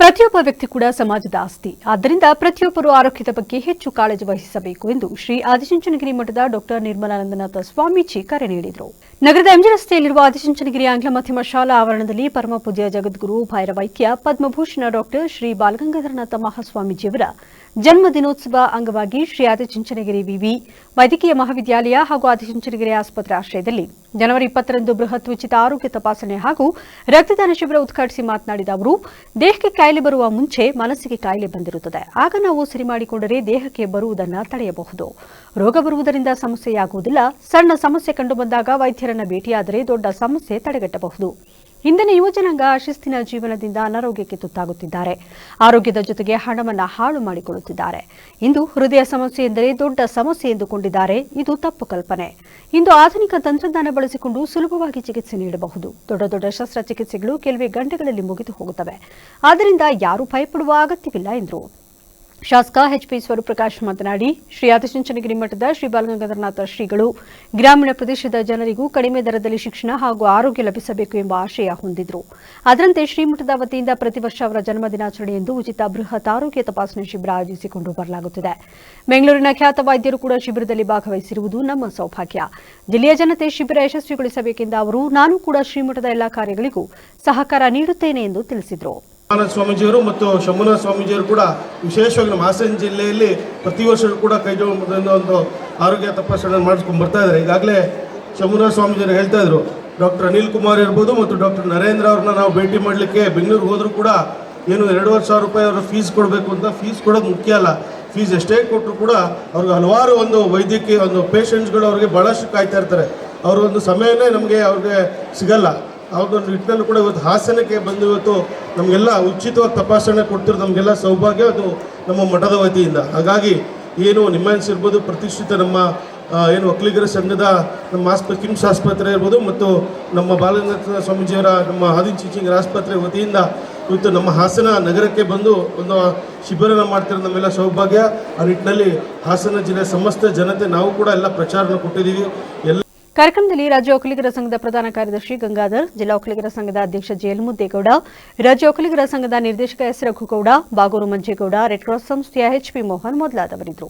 ಪ್ರತಿಯೊಬ್ಬ ವ್ಯಕ್ತಿ ಕೂಡ ಸಮಾಜದ ಆಸ್ತಿ. ಆದ್ದರಿಂದ ಪ್ರತಿಯೊಬ್ಬರು ಆರೋಗ್ಯದ ಬಗ್ಗೆ ಹೆಚ್ಚು ಕಾಳಜಿ ವಹಿಸಬೇಕು ಎಂದು ಶ್ರೀ ಆದಿಚುಂಚನಗಿರಿ ಮಠದ ಡಾ ನಿರ್ಮಲಾನಂದನಾಥ ಸ್ವಾಮೀಜಿ ಕರೆ ನೀಡಿದರು. ನಗರದ ಎಂಜಿ ರಸ್ತೆಯಲ್ಲಿರುವ ಆದಿಚುಂಚನಗಿರಿ ಆಂಗ್ಲ ಮಾಧ್ಯಮ ಶಾಲಾ ಆವರಣದಲ್ಲಿ ಪರಮಪೂಜ್ಯ ಜಗದ್ಗುರು ಭೈರವೈಕ್ಯ ಪದ್ಮಭೂಷಣ ಡಾ ಶ್ರೀ ಬಾಲಗಂಗಾಧರನಾಥ ಮಹಾಸ್ವಾಮೀಜಿಯವರ ಜನ್ಮ ದಿನೋತ್ಸವ ಅಂಗವಾಗಿ ಶ್ರೀ ಆದಿಚುಂಚನಗಿರಿ ವಿವಿ ವೈದ್ಯಕೀಯ ಮಹಾವಿದ್ಯಾಲಯ ಹಾಗೂ ಆದಿಚುಂಚನಗಿರಿ ಆಸ್ಪತ್ರೆ ಆಶ್ರಯದಲ್ಲಿ ಜನವರಿ 20ರಂದು ಬೃಹತ್ ಉಚಿತ ಆರೋಗ್ಯ ತಪಾಸಣೆ ಹಾಗೂ ರಕ್ತದಾನ ಶಿಬಿರ ಉದ್ಘಾಟಿಸಿ ಮಾತನಾಡಿದ ಅವರು, ದೇಹಕ್ಕೆ ಕಾಯಿಲೆ ಬರುವ ಮುಂಚೆ ಮನಸ್ಸಿಗೆ ಕಾಯಿಲೆ ಬಂದಿರುತ್ತದೆ. ಆಗ ನಾವು ಸರಿ ಮಾಡಿಕೊಂಡರೆ ದೇಹಕ್ಕೆ ಬರುವುದನ್ನು ತಡೆಯಬಹುದು. ರೋಗ ಬರುವುದರಿಂದ ಸಮಸ್ಯೆಯಾಗುವುದಿಲ್ಲ. ಸಣ್ಣ ಸಮಸ್ಯೆ ಕಂಡುಬಂದಾಗ ವೈದ್ಯರನ್ನ ಭೇಟಿಯಾದರೆ ದೊಡ್ಡ ಸಮಸ್ಯೆ ತಡೆಗಟ್ಟಬಹುದು. ಇಂದಿನ ಯುವಜನಾಂಗ ಶಿಸ್ತಿನ ಜೀವನದಿಂದ ಅನಾರೋಗ್ಯಕ್ಕೆ ತುತ್ತಾಗುತ್ತಿದ್ದಾರೆ. ಆರೋಗ್ಯದ ಜೊತೆಗೆ ಹಣವನ್ನು ಹಾಳು ಮಾಡಿಕೊಳ್ಳುತ್ತಿದ್ದಾರೆ. ಇಂದು ಹೃದಯ ಸಮಸ್ಯೆ ಎಂದರೆ ದೊಡ್ಡ ಸಮಸ್ಯೆ ಎಂದುಕೊಂಡಿದ್ದಾರೆ. ಇದು ತಪ್ಪು ಕಲ್ಪನೆ. ಇಂದು ಆಧುನಿಕ ತಂತ್ರಜ್ಞಾನ ಬಳಸಿಕೊಂಡು ಸುಲಭವಾಗಿ ಚಿಕಿತ್ಸೆ ನೀಡಬಹುದು. ದೊಡ್ಡ ದೊಡ್ಡ ಶಸ್ತ್ರಚಿಕಿತ್ಸೆಗಳು ಕೆಲವೇ ಗಂಟೆಗಳಲ್ಲಿ ಮುಗಿದು ಹೋಗುತ್ತವೆ. ಆದ್ದರಿಂದ ಯಾರೂ ಭಯಪಡುವ ಅಗತ್ಯವಿಲ್ಲ ಎಂದರು. ಶಾಸಕ ಎಚ್.ಪಿ. ಸ್ವರೂಪ್ರಕಾಶ್ ಮಾತನಾಡಿ, ಶ್ರೀ ಆದಿಚುಂಚನಗಿರಿ ಮಠದ ಶ್ರೀ ಬಾಲಗಂಗಾಧರನಾಥ ಶ್ರೀಗಳು ಗ್ರಾಮೀಣ ಪ್ರದೇಶದ ಜನರಿಗೂ ಕಡಿಮೆ ದರದಲ್ಲಿ ಶಿಕ್ಷಣ ಹಾಗೂ ಆರೋಗ್ಯ ಲಭಿಸಬೇಕು ಎಂಬ ಆಶಯ ಹೊಂದಿದ್ರು. ಅದರಂತೆ ಶ್ರೀಮಠದ ವತಿಯಿಂದ ಪ್ರತಿ ವರ್ಷ ಅವರ ಜನ್ಮದಿನಾಚರಣೆಯಂದು ಉಚಿತ ಬೃಹತ್ ಆರೋಗ್ಯ ತಪಾಸಣೆ ಶಿಬಿರ ಆಯೋಜಿಸಿಕೊಂಡು ಬರಲಾಗುತ್ತಿದೆ. ಬೆಂಗಳೂರಿನ ಖ್ಯಾತ ವೈದ್ಯರು ಕೂಡ ಶಿಬಿರದಲ್ಲಿ ಭಾಗವಹಿಸಿರುವುದು ನಮ್ಮ ಸೌಭಾಗ್ಯ. ಜಿಲ್ಲೆಯ ಜನತೆ ಶಿಬಿರ ಯಶಸ್ವಿಗೊಳಿಸಬೇಕೆಂದ ಅವರು, ನಾನು ಕೂಡ ಶ್ರೀಮಠದ ಎಲ್ಲಾ ಕಾರ್ಯಗಳಿಗೂ ಸಹಕಾರ ನೀಡುತ್ತೇನೆ ಎಂದು ತಿಳಿಸಿದರು. ಸ್ವಾಮೀಜಿಯವರು ಮತ್ತು ಶಂಭುನಾಥ ಸ್ವಾಮೀಜಿಯವರು ಕೂಡ ವಿಶೇಷವಾಗಿ ನಮ್ಮ ಹಾಸನ ಜಿಲ್ಲೆಯಲ್ಲಿ ಪ್ರತಿ ವರ್ಷ ಕೂಡ ಕೈಜೋಳದಿಂದ ಒಂದು ಆರೋಗ್ಯ ತಪಾಸಣೆ ಮಾಡಿಸ್ಕೊಂಡು ಬರ್ತಾ ಇದ್ದಾರೆ. ಈಗಾಗಲೇ ಶಂಭುನಾಥ ಸ್ವಾಮೀಜಿಯವರು ಹೇಳ್ತಾ ಇದ್ರು, ಡಾಕ್ಟರ್ ಅನಿಲ್ ಕುಮಾರ್ ಇರ್ಬೋದು ಮತ್ತು ಡಾಕ್ಟರ್ ನರೇಂದ್ರ ಅವ್ರನ್ನ ನಾವು ಭೇಟಿ ಮಾಡಲಿಕ್ಕೆ ಬೆಂಗಳೂರಿಗೆ ಹೋದರೂ ಕೂಡ ಏನು 2,500 ರೂಪಾಯಿ ಅವರು ಫೀಸ್ ಕೊಡಬೇಕು ಅಂತ. ಫೀಸ್ ಕೊಡೋದು ಮುಖ್ಯ ಅಲ್ಲ. ಫೀಸ್ ಎಷ್ಟೇ ಕೊಟ್ಟರು ಕೂಡ ಅವ್ರಿಗೆ ಹಲವಾರು ಒಂದು ವೈದ್ಯಕೀಯ ಒಂದು ಪೇಷಂಟ್ಸ್ಗಳು ಅವ್ರಿಗೆ ಭಾಳಷ್ಟು ಕಾಯ್ತಾ ಇರ್ತಾರೆ. ಅವ್ರ ಒಂದು ಸಮಯನೇ ನಮಗೆ ಅವ್ರಿಗೆ ಸಿಗಲ್ಲ. ಅವ್ರದ್ದು ನಿಟ್ಟಿನಲ್ಲೂ ಕೂಡ ಇವತ್ತು ಹಾಸನಕ್ಕೆ ಬಂದು ಇವತ್ತು ನಮಗೆಲ್ಲ ಉಚಿತವಾಗಿ ತಪಾಸಣೆ ಕೊಡ್ತಿರೋ ನಮಗೆಲ್ಲ ಸೌಭಾಗ್ಯ ಅದು ನಮ್ಮ ಮಠದ ವತಿಯಿಂದ. ಹಾಗಾಗಿ ಏನು ನಿಮ್ಯಾನ್ಸ್ ಇರ್ಬೋದು, ಪ್ರತಿಷ್ಠಿತ ನಮ್ಮ ಏನು ಒಕ್ಕಲಿಗರ ಸಂಘದ ನಮ್ಮ ಕಿಮ್ಸ್ ಆಸ್ಪತ್ರೆ ಇರ್ಬೋದು ಮತ್ತು ನಮ್ಮ ಬಾಲಗಂಗಾಧರ ಸ್ವಾಮೀಜಿಯವರ ನಮ್ಮ ಆದಿಚುಂಚನಗಿರಿ ಆಸ್ಪತ್ರೆ ವತಿಯಿಂದ ಇವತ್ತು ನಮ್ಮ ಹಾಸನ ನಗರಕ್ಕೆ ಬಂದು ಒಂದು ಶಿಬಿರನ ಮಾಡ್ತಿರೋ ನಮ್ಮೆಲ್ಲ ಸೌಭಾಗ್ಯ. ಆ ನಿಟ್ಟಿನಲ್ಲಿ ಹಾಸನ ಜಿಲ್ಲೆಯ ಸಮಸ್ತ ಜನತೆ ನಾವು ಕೂಡ ಎಲ್ಲ ಪ್ರಚಾರನ ಕೊಟ್ಟಿದ್ದೀವಿ. ಕಾರ್ಯಕ್ರಮದಲ್ಲಿ ರಾಜ್ಯ ಒಕ್ಕಲಿಗರ ಸಂಘದ ಪ್ರಧಾನ ಕಾರ್ಯದರ್ಶಿ ಗಂಗಾಧರ್, ಜಿಲ್ಲಾ ಒಕ್ಕಲಿಗರ ಸಂಘದ ಅಧ್ಯಕ್ಷ ಜೆಎಲ್ ಮುದ್ದೇಗೌಡ, ರಾಜ್ಯ ಒಕ್ಕಲಿಗರ ಸಂಘದ ನಿರ್ದೇಶಕ S Raghugowda, Bagur Manjegowda, red cross ಸಂಸ್ಥೆಯ ಎಚ್.ಪಿ. ಮೋಹನ್ ಮೊದಲಾದವರಿದ್ದರು.